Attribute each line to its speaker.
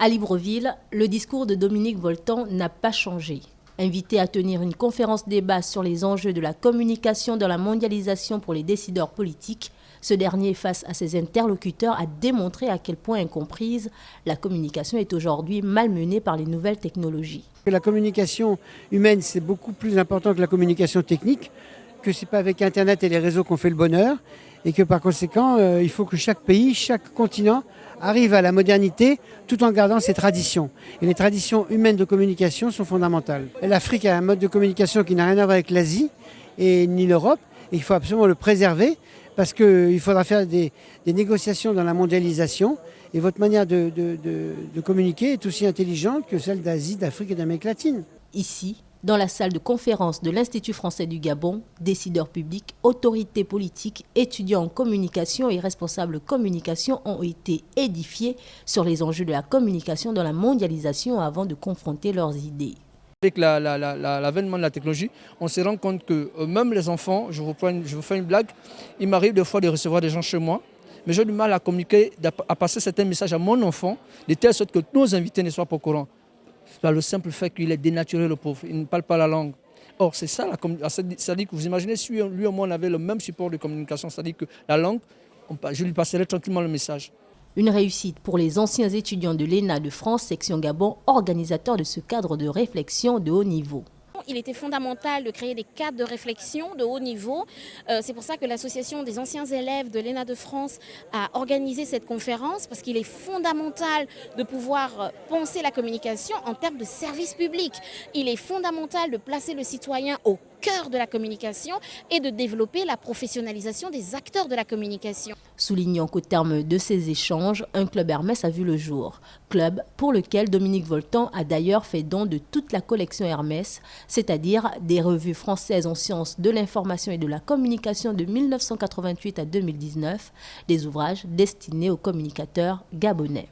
Speaker 1: À Libreville, le discours de Dominique Voltan n'a pas changé. Invité à tenir une conférence débat sur les enjeux de la communication dans la mondialisation pour les décideurs politiques, ce dernier, face à ses interlocuteurs, a démontré à quel point incomprise la communication est aujourd'hui malmenée par les nouvelles technologies.
Speaker 2: La communication humaine, c'est beaucoup plus important que la communication technique, que ce n'est pas avec Internet et les réseaux qu'on fait le bonheur, et que par conséquent, il faut que chaque pays, chaque continent arrive à la modernité tout en gardant ses traditions. Et les traditions humaines de communication sont fondamentales. L'Afrique a un mode de communication qui n'a rien à voir avec l'Asie et ni l'Europe, et il faut absolument le préserver parce qu'il faudra faire des négociations dans la mondialisation. Et votre manière de communiquer est aussi intelligente que celle d'Asie, d'Afrique et d'Amérique latine.
Speaker 1: Ici, dans la salle de conférence de l'Institut français du Gabon, décideurs publics, autorités politiques, étudiants en communication et responsables communication ont été édifiés sur les enjeux de la communication dans la mondialisation avant de confronter leurs idées.
Speaker 3: Avec l'avènement de la technologie, on se rend compte que même les enfants, je vous fais une blague, il m'arrive des fois de recevoir des gens chez moi, mais j'ai du mal à communiquer, à passer certains messages à mon enfant, de telle sorte que nos invités ne soient pas au courant. Par le simple fait qu'il est dénaturé, le pauvre, il ne parle pas la langue. Or, c'est ça, c'est-à-dire que vous imaginez si lui et moi on avait le même support de communication, c'est-à-dire que la langue, je lui passerais tranquillement le message.
Speaker 1: Une réussite pour les anciens étudiants de l'ENA de France, section Gabon, organisateurs de ce cadre de réflexion de haut niveau.
Speaker 4: Il était fondamental de créer des cadres de réflexion de haut niveau. C'est pour ça que l'association des anciens élèves de l'ENA de France a organisé cette conférence, parce qu'il est fondamental de pouvoir penser la communication en termes de service public. Il est fondamental de placer le citoyen au cœur de la communication et de développer la professionnalisation des acteurs de la communication.
Speaker 1: Soulignant qu'au terme de ces échanges, un club Hermès a vu le jour. Club pour lequel Dominique Voltan a d'ailleurs fait don de toute la collection Hermès, c'est-à-dire des revues françaises en sciences de l'information et de la communication de 1988 à 2019, des ouvrages destinés aux communicateurs gabonais.